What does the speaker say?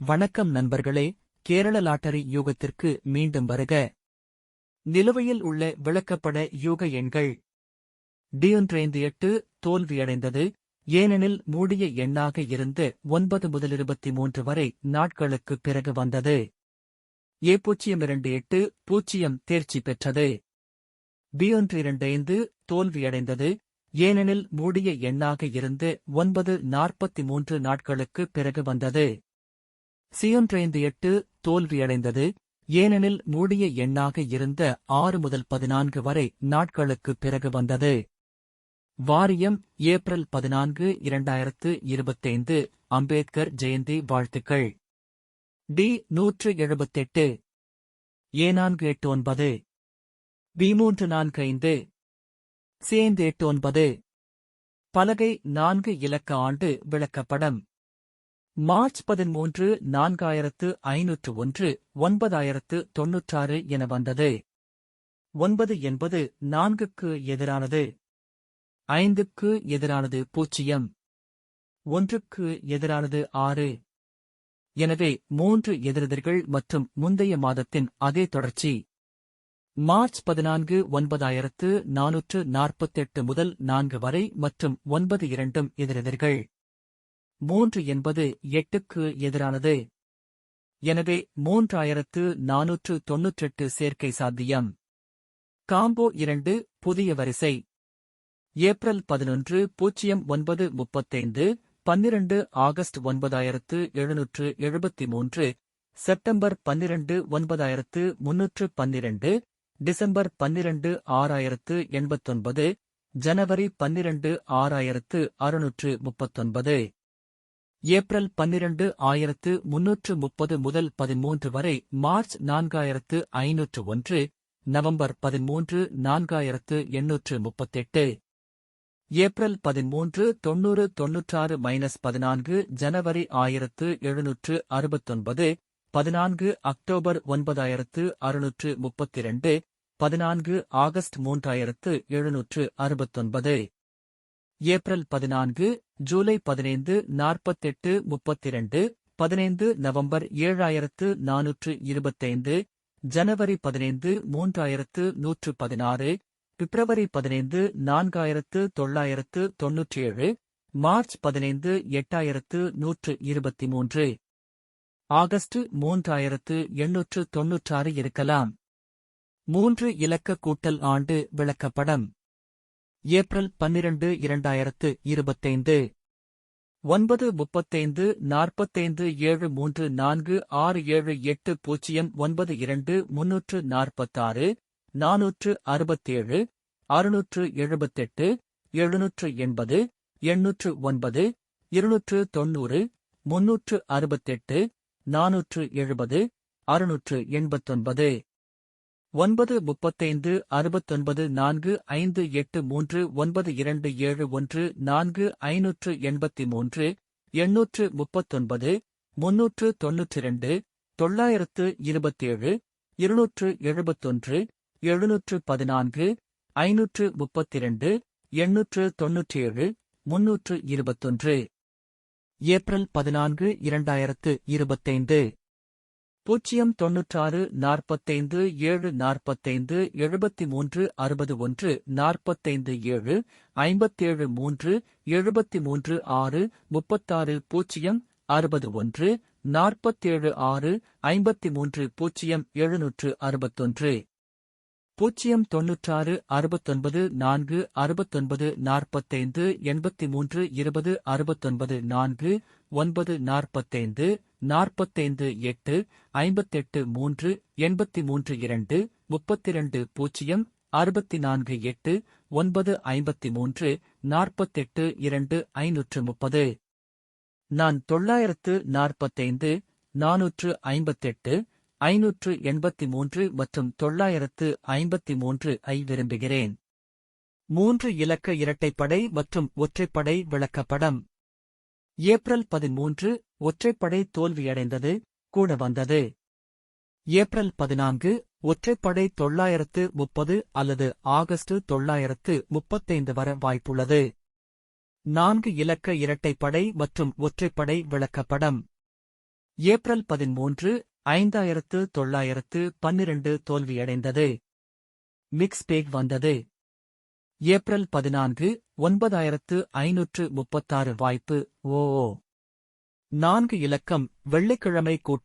வணக்கம் நண்பர்களே, கேரள லாட்டரி யூகத்திற்கு மீண்டும் வருக. நிலுவையில் உள்ள விளக்கப்பட யூக எண்கள். D158 தோல்வியடைந்தது, ஏனெனில் மூடிய எண்ணாக இருந்து 9 முதல் 23 வரை நாட்களுக்குப் பிறகு வந்தது. A028 0 தேர்ச்சி பெற்றது. B125 தோல்வியடைந்தது, ஏனெனில் மூடிய எண்ணாக இருந்து 9 43 நாட்களுக்குப் பிறகு வந்தது. C158 தோல்வியடைந்தது, ஏனெனில் மூடிய எண்ணாக இருந்த 6 முதல் 14 வரை நாட்களுக்குப் பிறகு வந்தது. வாரியம் ஏப்ரல் 14, 2025 அம்பேத்கர் ஜெயந்தி வாழ்த்துக்கள். D178 A489 B345 C589 பலகை 4 இலக்க ஆண்டு விளக்கப்படம். மார்ச் 13 4501 9096 என வந்தது. 9 என்பது 4க்கு எதிரானது, 5க்கு எதிரானது 0, 1க்கு எதிரானது 6. எனவே 3 எதிரெதிர்கள் மற்றும் முந்தைய மாதத்தின் அதே தொடர்ச்சி. மார்ச் 14 9448 முதல் 4 வரை மற்றும் 9 இரண்டும் எதிரெதிர்கள். 3 என்பது 8க்கு எதிரானது. எனவே 3498 சேர்க்கை சாத்தியம். காம்போ 2 புதிய வரிசை. ஏப்ரல் 11 0935 12 ஆகஸ்ட் 9773 செப்டம்பர் 12 9312 டிசம்பர் 12 6089 ஜனவரி 12 6639. ஏப்ரல் 12 1330 முதல் 13 வரை மார்ச் 4501 நவம்பர் 13 4838. ஏப்ரல் 13 90 96-14 ஜனவரி 1769 14 October 9632 14 August 3769. April 14 July 15 48 32 15 November 7425 ஜனவரி 15 3116 பிப்ரவரி 15 4997 மார்ச் 15 8123 ஆகஸ்ட் 3896 இருக்கலாம். 3 இலக்க கூட்டல் ஆண்டு விளக்கப்படம். ஏப்ரல் 12 2025 9 35 45 734 678 092 346 467 678 780 809 290 368 470 689. 9 35 69 4 5 8 3 9 2 7 1 4 583 839 392 927 271 714 532 897 321. ஏப்ரல் 14 2025 096 45 7 45 73 61 45 7 57 3 73 6 36 0 61 47 6 53 0 761 096 69 4 69 45 83 20 69 4 9 45 45 8 58 3 83 2 32 0 64 8 9 53 48 2 530. நான் 945 458 583 மற்றும் 953 ஐ விரும்புகிறேன். 3 இலக்க இரட்டைப்படை மற்றும் ஒற்றைப்படை விளக்கப்படம். ஏப்ரல் 13 ஒற்றைப்படை தோல்வியடைந்தது, கூட வந்தது. ஏப்ரல் 14 ஒற்றைப்படை 930 அல்லது ஆகஸ்ட் 935 வர வாய்ப்புள்ளது. 4 இலக்க இரட்டைப்படை மற்றும் ஒற்றைப்படை விளக்கப்படம். ஏப்ரல் 13 5912 தோல்வியடைந்தது. மிக்ஸ் பேக் வந்தது. ஏப்ரல் 14 9536 வாய்ப்பு. 4 இலக்கம் வெள்ளிக்கிழமை கூட்டம்.